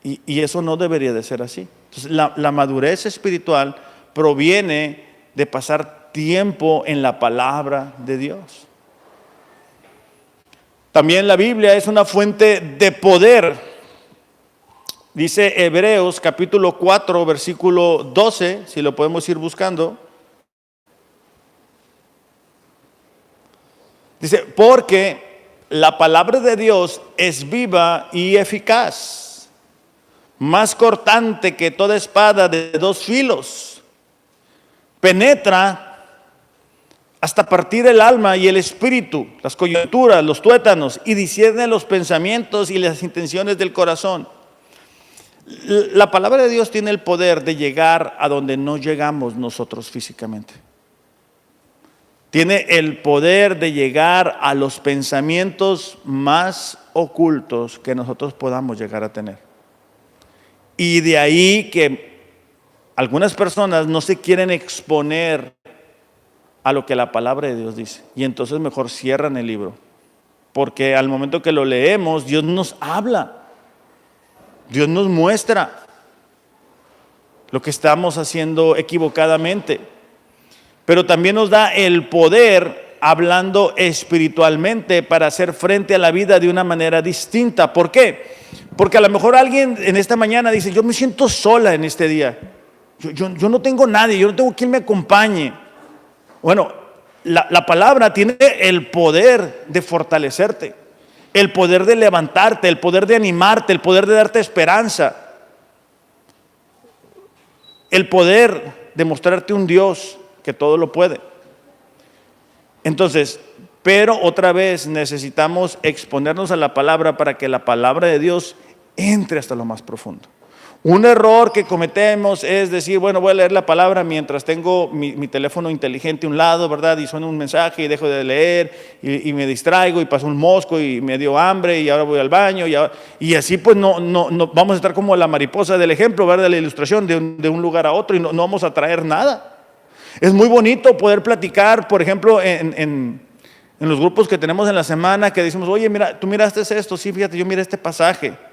Y eso no debería de ser así. Entonces, la madurez espiritual proviene de pasar tiempo en la palabra de Dios. También la Biblia es una fuente de poder. Dice Hebreos capítulo 4, versículo 12, si lo podemos ir buscando. Dice, porque la palabra de Dios es viva y eficaz, más cortante que toda espada de dos filos. Penetra hasta partir el alma y el espíritu, las coyunturas, los tuétanos, y discierne los pensamientos y las intenciones del corazón. La palabra de Dios tiene el poder de llegar a donde no llegamos nosotros físicamente. Tiene el poder de llegar a los pensamientos más ocultos que nosotros podamos llegar a tener. Y de ahí que algunas personas no se quieren exponer a lo que la palabra de Dios dice. Y entonces mejor cierran el libro. Porque al momento que lo leemos, Dios nos habla. Dios nos muestra lo que estamos haciendo equivocadamente. Pero también nos da el poder, hablando espiritualmente, para hacer frente a la vida de una manera distinta. ¿Por qué? Porque a lo mejor alguien en esta mañana dice, yo me siento sola en este día. Yo no tengo nadie, yo no tengo quien me acompañe. Bueno, la palabra tiene el poder de fortalecerte, el poder de levantarte, el poder de animarte, el poder de darte esperanza, el poder de mostrarte un Dios que todo lo puede. Entonces, pero otra vez necesitamos exponernos a la palabra para que la palabra de Dios entre hasta lo más profundo. Un error que cometemos es decir, bueno, voy a leer la palabra mientras tengo mi teléfono inteligente a un lado, ¿verdad? Y suena un mensaje y dejo de leer y me distraigo y paso un mosco y me dio hambre y ahora voy al baño y así pues no vamos a estar como la mariposa del ejemplo, ¿verdad? De la ilustración de un lugar a otro y no vamos a traer nada. Es muy bonito poder platicar, por ejemplo, en los grupos que tenemos en la semana, que decimos, oye, mira, tú miraste esto, sí, fíjate, yo miré este pasaje.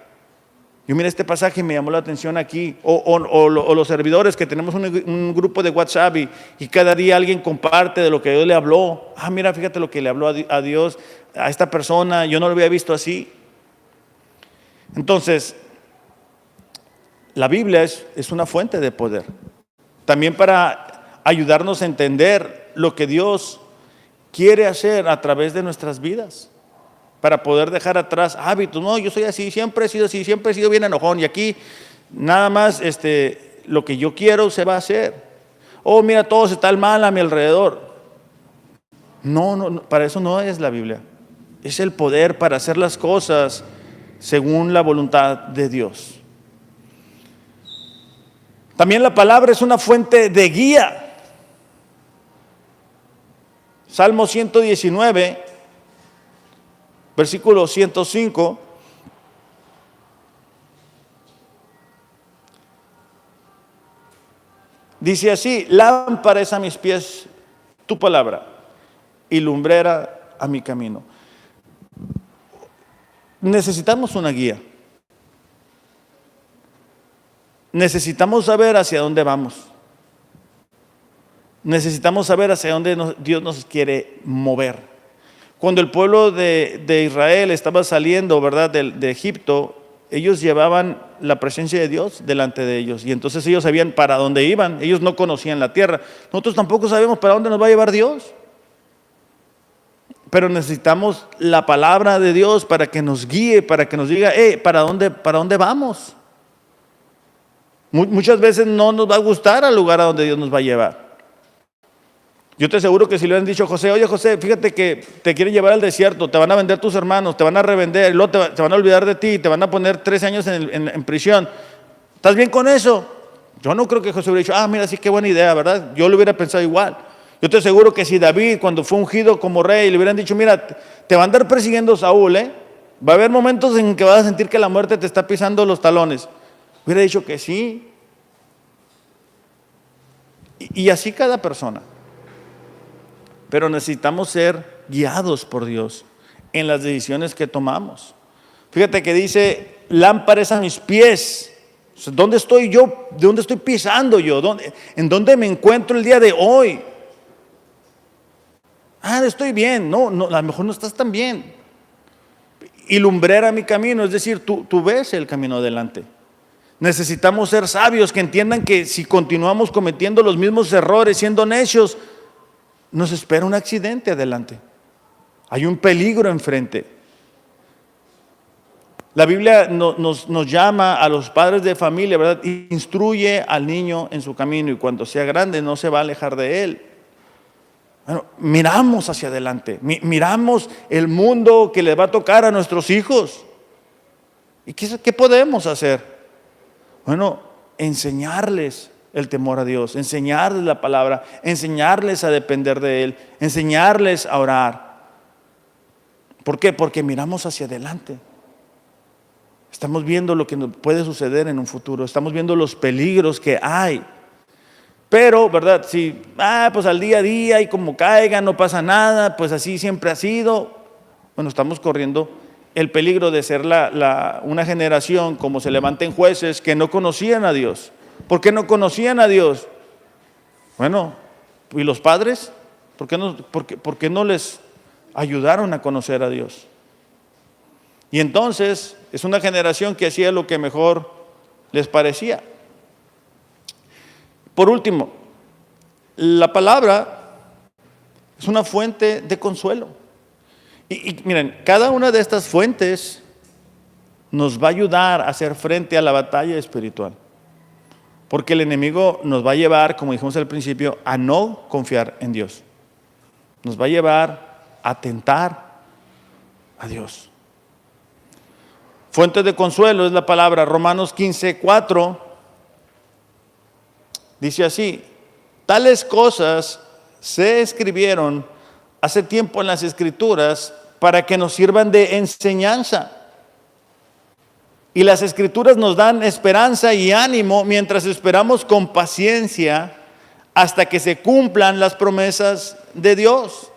Yo miré este pasaje y me llamó la atención aquí. O los servidores que tenemos un grupo de WhatsApp y cada día alguien comparte de lo que Dios le habló. Ah, mira, fíjate lo que le habló a Dios, a esta persona, yo no lo había visto así. Entonces, la Biblia es una fuente de poder. También para ayudarnos a entender lo que Dios quiere hacer a través de nuestras vidas. Para poder dejar atrás hábitos. No, yo soy así, siempre he sido así, siempre he sido bien enojón y aquí nada más lo que yo quiero se va a hacer. Oh, mira, todo está mal a mi alrededor. No, para eso no es la Biblia. Es el poder para hacer las cosas según la voluntad de Dios. También la palabra es una fuente de guía. Salmo 119 versículo 105, dice así, lámpara es a mis pies tu palabra y lumbrera a mi camino. Necesitamos una guía. Necesitamos saber hacia dónde vamos. Necesitamos saber hacia dónde Dios nos quiere mover. Cuando el pueblo de Israel estaba saliendo, ¿verdad?, de Egipto, ellos llevaban la presencia de Dios delante de ellos y entonces ellos sabían para dónde iban, ellos no conocían la tierra. Nosotros tampoco sabemos para dónde nos va a llevar Dios, pero necesitamos la palabra de Dios para que nos guíe, para que nos diga, ¿para dónde vamos? Muchas veces no nos va a gustar el lugar a donde Dios nos va a llevar. Yo te aseguro que si le han dicho a José, oye José, fíjate que te quieren llevar al desierto, te van a vender tus hermanos, te van a revender, y luego te van a olvidar de ti, te van a poner 3 años en prisión. ¿Estás bien con eso? Yo no creo que José hubiera dicho, mira, sí, qué buena idea, ¿verdad? Yo lo hubiera pensado igual. Yo te aseguro que si David, cuando fue ungido como rey, le hubieran dicho, mira, te va a andar persiguiendo Saúl, va a haber momentos en que vas a sentir que la muerte te está pisando los talones. Hubiera dicho que sí. Y así cada persona. Pero necesitamos ser guiados por Dios en las decisiones que tomamos. Fíjate que dice, lámpara es a mis pies. O sea, ¿dónde estoy yo? ¿De dónde estoy pisando yo? ¿En dónde me encuentro el día de hoy? Estoy bien. No, a lo mejor no estás tan bien. Y lumbrera mi camino, es decir, tú ves el camino adelante. Necesitamos ser sabios que entiendan que si continuamos cometiendo los mismos errores, siendo necios, nos espera un accidente adelante. Hay un peligro enfrente. La Biblia nos llama a los padres de familia, ¿verdad? Instruye al niño en su camino y cuando sea grande no se va a alejar de él. Bueno, miramos hacia adelante, miramos el mundo que le va a tocar a nuestros hijos. ¿Y qué podemos hacer? Bueno, enseñarles el temor a Dios, enseñarles la palabra, enseñarles a depender de Él, enseñarles a orar. ¿Por qué? Porque miramos hacia adelante. Estamos viendo lo que puede suceder en un futuro, estamos viendo los peligros que hay. Pero, ¿verdad? Si, pues al día a día y como caiga, no pasa nada, pues así siempre ha sido. Bueno, estamos corriendo el peligro de ser una generación, como se levanten jueces, que no conocían a Dios. ¿Por qué no conocían a Dios? Bueno, ¿y los padres? ¿Por qué no les ayudaron a conocer a Dios? Y entonces es una generación que hacía lo que mejor les parecía. Por último, la palabra es una fuente de consuelo. Y miren, cada una de estas fuentes nos va a ayudar a hacer frente a la batalla espiritual. Porque el enemigo nos va a llevar, como dijimos al principio, a no confiar en Dios. Nos va a llevar a tentar a Dios. Fuente de consuelo es la palabra Romanos 15:4. Dice así: tales cosas se escribieron hace tiempo en las Escrituras para que nos sirvan de enseñanza. Y las Escrituras nos dan esperanza y ánimo mientras esperamos con paciencia hasta que se cumplan las promesas de Dios.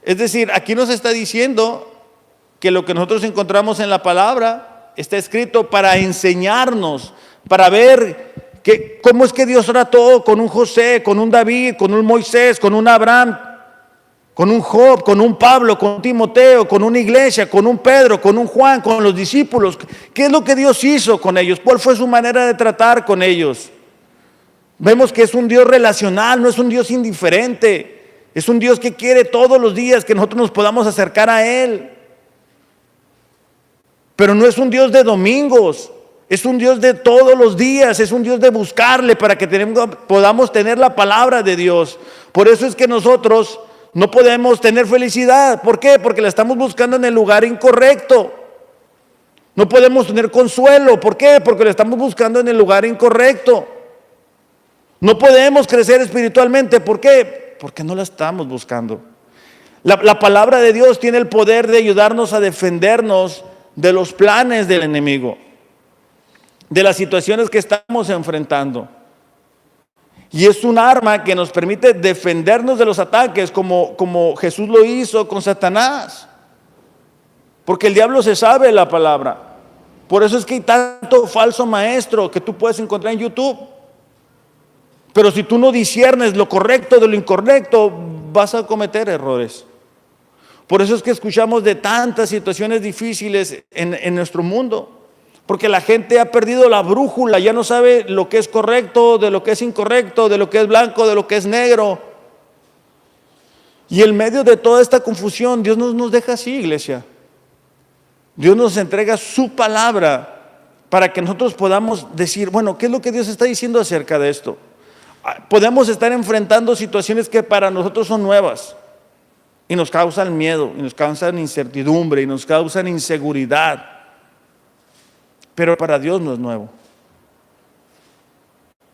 Es decir, aquí nos está diciendo que lo que nosotros encontramos en la palabra está escrito para enseñarnos, para ver cómo es que Dios trató con un José, con un David, con un Moisés, con un Abraham, con un Job, con un Pablo, con un Timoteo, con una iglesia, con un Pedro, con un Juan, con los discípulos. ¿Qué es lo que Dios hizo con ellos? ¿Cuál fue su manera de tratar con ellos? Vemos que es un Dios relacional, no es un Dios indiferente. Es un Dios que quiere todos los días que nosotros nos podamos acercar a Él. Pero no es un Dios de domingos, es un Dios de todos los días, es un Dios de buscarle para que podamos tener la palabra de Dios. Por eso es que nosotros no podemos tener felicidad. ¿Por qué? Porque la estamos buscando en el lugar incorrecto. No podemos tener consuelo. ¿Por qué? Porque la estamos buscando en el lugar incorrecto. No podemos crecer espiritualmente. ¿Por qué? Porque no la estamos buscando. La palabra de Dios tiene el poder de ayudarnos a defendernos de los planes del enemigo, de las situaciones que estamos enfrentando. Y es un arma que nos permite defendernos de los ataques como Jesús lo hizo con Satanás. Porque el diablo se sabe la palabra. Por eso es que hay tanto falso maestro que tú puedes encontrar en YouTube. Pero si tú no disciernes lo correcto de lo incorrecto, vas a cometer errores. Por eso es que escuchamos de tantas situaciones difíciles en nuestro mundo. Porque la gente ha perdido la brújula, ya no sabe lo que es correcto, de lo que es incorrecto, de lo que es blanco, de lo que es negro. Y en medio de toda esta confusión, Dios no nos deja así, iglesia. Dios nos entrega su palabra para que nosotros podamos decir, bueno, ¿qué es lo que Dios está diciendo acerca de esto? Podemos estar enfrentando situaciones que para nosotros son nuevas y nos causan miedo, y nos causan incertidumbre, y nos causan inseguridad. Pero para Dios no es nuevo.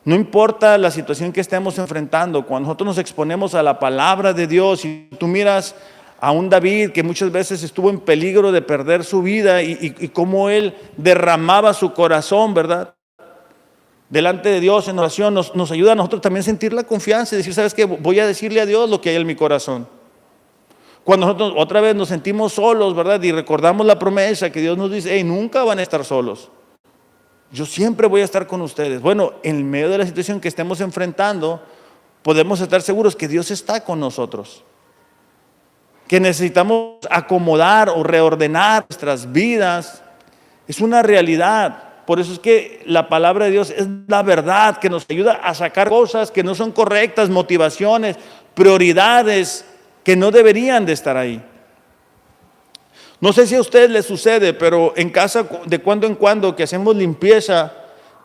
No importa la situación que estemos enfrentando, cuando nosotros nos exponemos a la palabra de Dios, y tú miras a un David que muchas veces estuvo en peligro de perder su vida y cómo él derramaba su corazón, ¿verdad? Delante de Dios en oración, nos ayuda a nosotros también a sentir la confianza y decir, ¿sabes qué? Voy a decirle a Dios lo que hay en mi corazón. Cuando nosotros otra vez nos sentimos solos, ¿verdad? Y recordamos la promesa que Dios nos dice, hey, nunca van a estar solos. Yo siempre voy a estar con ustedes. Bueno, en medio de la situación que estemos enfrentando, podemos estar seguros que Dios está con nosotros. Que necesitamos acomodar o reordenar nuestras vidas. Es una realidad. Por eso es que la palabra de Dios es la verdad que nos ayuda a sacar cosas que no son correctas, motivaciones, prioridades que no deberían de estar ahí. No sé si a ustedes les sucede, pero en casa de cuando en cuando que hacemos limpieza,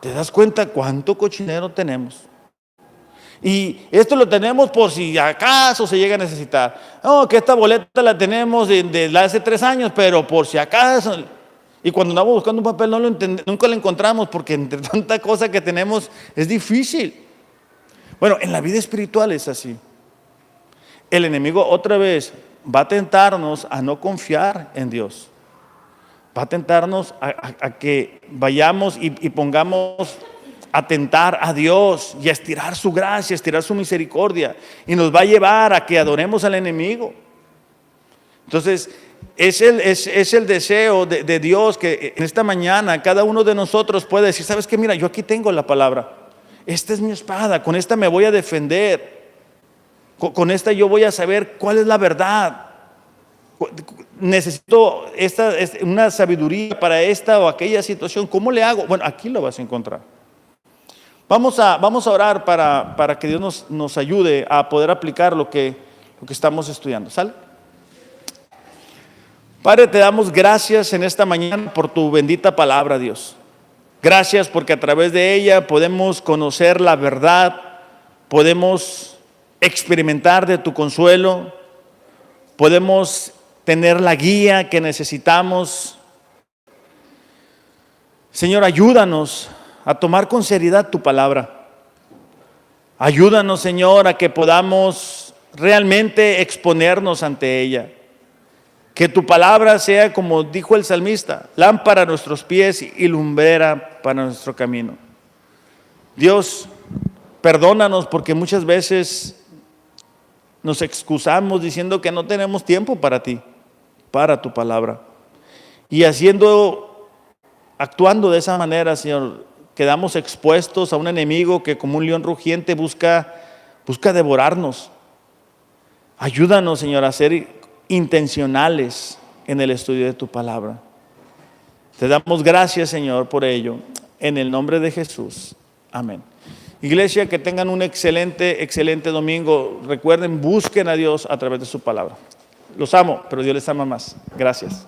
te das cuenta cuánto cochinero tenemos. Y esto lo tenemos por si acaso se llega a necesitar. No, que esta boleta la tenemos de hace 3 años, pero por si acaso. Y cuando andamos buscando un papel nunca lo encontramos, porque entre tanta cosa que tenemos es difícil. Bueno, en la vida espiritual es así. El enemigo otra vez va a tentarnos a no confiar en Dios. Va a tentarnos a que vayamos y pongamos a tentar a Dios y a estirar su gracia, a estirar su misericordia, y nos va a llevar a que adoremos al enemigo. Entonces es el deseo de Dios que en esta mañana cada uno de nosotros pueda decir: ¿sabes qué? Mira, yo aquí tengo la palabra, esta es mi espada, con esta me voy a defender, con esta yo voy a saber cuál es la verdad. Necesito una sabiduría para esta o aquella situación. ¿Cómo le hago? Bueno, aquí lo vas a encontrar. Vamos a orar para que Dios nos ayude a poder aplicar lo que estamos estudiando. ¿Sale? Padre, te damos gracias en esta mañana por tu bendita palabra, Dios. Gracias porque a través de ella podemos conocer la verdad, podemos experimentar de tu consuelo, podemos tener la guía que necesitamos. Señor, ayúdanos a tomar con seriedad tu palabra. Ayúdanos, Señor, a que podamos realmente exponernos ante ella. Que tu palabra sea, como dijo el salmista, lámpara a nuestros pies y lumbrera para nuestro camino. Dios, perdónanos porque muchas veces nos excusamos diciendo que no tenemos tiempo para ti, para tu palabra. Y actuando de esa manera, Señor, quedamos expuestos a un enemigo que como un león rugiente busca devorarnos. Ayúdanos, Señor, a ser intencionales en el estudio de tu palabra. Te damos gracias, Señor, por ello, en el nombre de Jesús. Amén. Iglesia, que tengan un excelente domingo. Recuerden, busquen a Dios a través de su palabra. Los amo, pero Dios les ama más. Gracias.